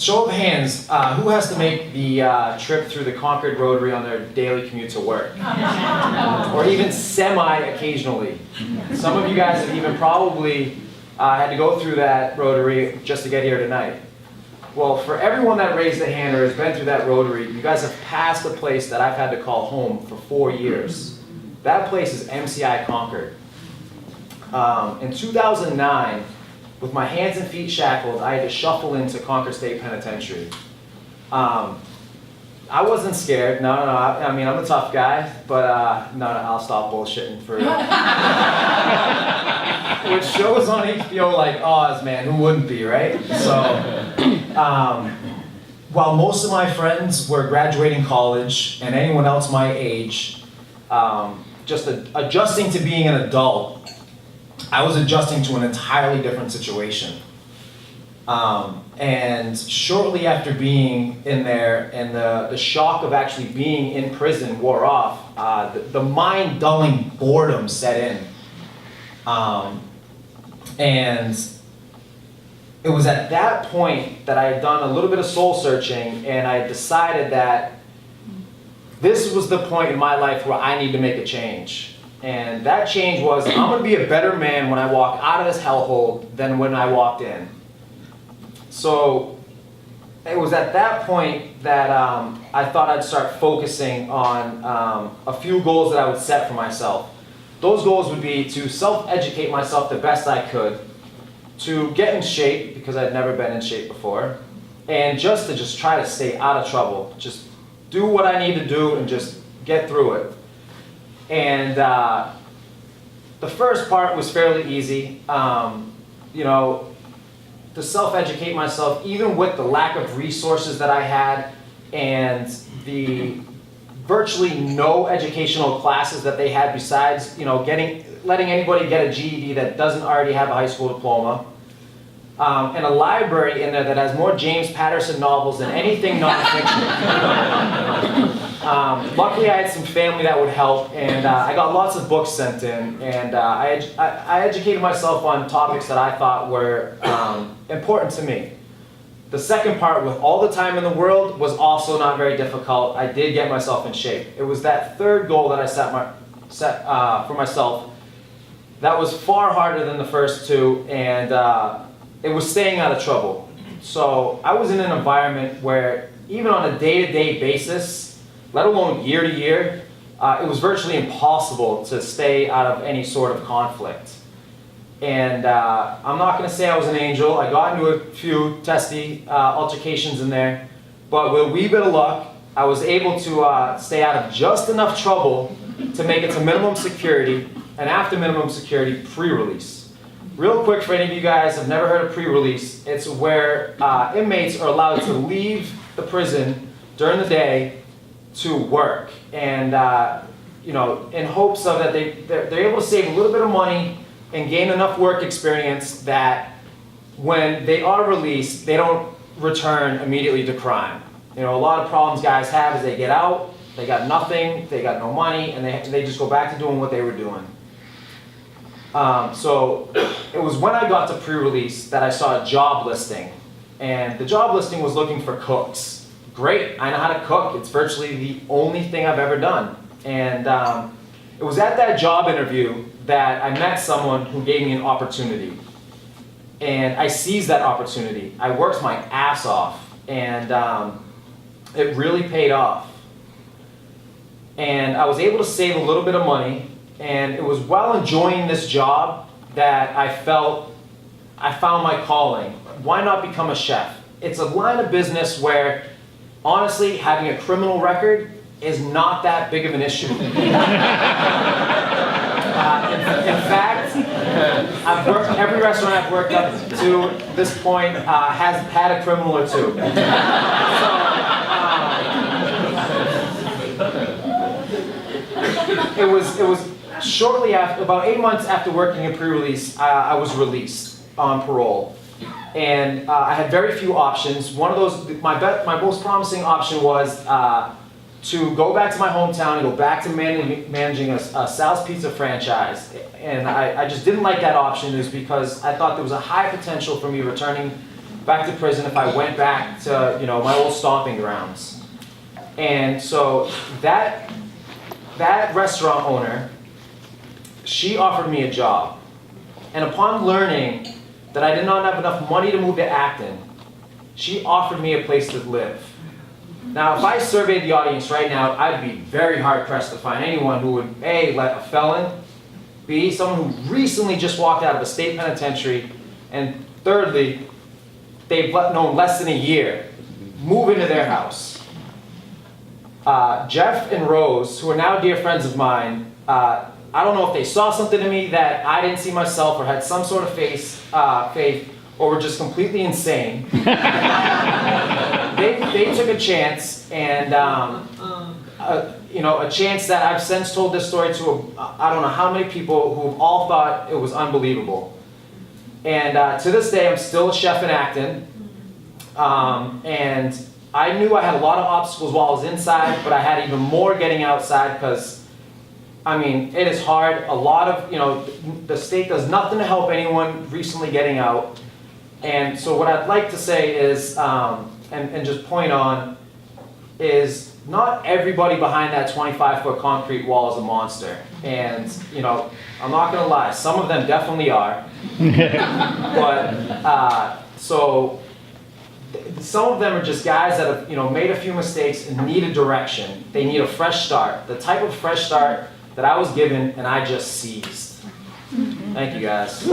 show of hands, who has to make the trip through the Concord Rotary on their daily commute to work? Or even semi-occasionally. Some of you guys have even probably had to go through that Rotary just to get here tonight. Well, for everyone that raised a hand or has been through that Rotary, you guys have passed a place that I've had to call home for 4 years. That place is MCI Concord. In 2009, with my hands and feet shackled, I had to shuffle into Concord State Penitentiary. I wasn't scared. No. I mean, I'm a tough guy, but no, I'll stop bullshitting for you. With shows on HBO like Oz, man, who wouldn't be, right? So, while most of my friends were graduating college, and anyone else my age, just adjusting to being an adult, I was adjusting to an entirely different situation. And shortly after being in there and the shock of actually being in prison wore off, the mind-dulling boredom set in. And it was at that point that I had done a little bit of soul searching, and I decided that this was the point in my life where I need to make a change. And that change was, I'm going to be a better man when I walk out of this hellhole than when I walked in. So it was at that point that I thought I'd start focusing on a few goals that I would set for myself. Those goals would be to self-educate myself the best I could, to get in shape, because I'd never been in shape before, and just to try to stay out of trouble. Just do what I need to do and just get through it. And the first part was fairly easy. To self-educate myself, even with the lack of resources that I had and the virtually no educational classes that they had besides, letting anybody get a GED that doesn't already have a high school diploma. And a library in there that has more James Patterson novels than anything nonfiction. Luckily, I had some family that would help, and I got lots of books sent in, and I educated myself on topics that I thought were important to me. The second part, with all the time in the world, was also not very difficult. I did get myself in shape. It was that third goal that I set for myself that was far harder than the first two, and it was staying out of trouble. So I was in an environment where, even on a day-to-day basis, let alone year to year, it was virtually impossible to stay out of any sort of conflict. And I'm not going to say I was an angel. I got into a few testy altercations in there, but with a wee bit of luck, I was able to stay out of just enough trouble to make it to minimum security, and after minimum security, pre-release. Real quick, for any of you guys have never heard of pre-release, it's where inmates are allowed to leave the prison during the day to work, and in hopes of that they're able to save a little bit of money and gain enough work experience that when they are released, they don't return immediately to crime. A lot of problems guys have is they get out, they got nothing, they got no money, and they just go back to doing what they were doing. So it was when I got to pre-release that I saw a job listing, and the job listing was looking for cooks. Great, I know how to cook. It's virtually the only thing I've ever done. And it was at that job interview that I met someone who gave me an opportunity. And I seized that opportunity. I worked my ass off, and it really paid off. And I was able to save a little bit of money, and it was while enjoying this job that I felt I found my calling. Why not become a chef? It's a line of business where, honestly, having a criminal record is not that big of an issue. In fact, every restaurant I've worked up to this point has had a criminal or two. It was shortly after, about 8 months after working in pre-release, I was released on parole. And I had very few options. One of those, my most promising option was to go back to my hometown and go back to managing a Sal's Pizza franchise. And I just didn't like that option, is because I thought there was a high potential for me returning back to prison if I went back to, you know, my old stomping grounds. And so that restaurant owner, she offered me a job. And upon learning that I did not have enough money to move to Acton, she offered me a place to live. Now, if I surveyed the audience right now, I'd be very hard-pressed to find anyone who would, A, let a felon, B, someone who recently just walked out of a state penitentiary, and thirdly, they've known less than a year, move into their house. Jeff and Rose, who are now dear friends of mine, I don't know if they saw something in me that I didn't see myself or had some sort of faith, or were just completely insane. They took a chance, and you know, a chance that I've since told this story to I don't know how many people who all thought it was unbelievable. And to this day, I'm still a chef in Acton, and I knew I had a lot of obstacles while I was inside, but I had even more getting outside because, I mean, it is hard. A lot of, you know, the state does nothing to help anyone recently getting out. And so what I'd like to say is, and just point on, is not everybody behind that 25-foot concrete wall is a monster. And, you know, I'm not gonna lie, some of them definitely are. But, some of them are just guys that have, you know, made a few mistakes and need a direction. They need a fresh start. The type of fresh start that I was given and I just seized. Thank you guys.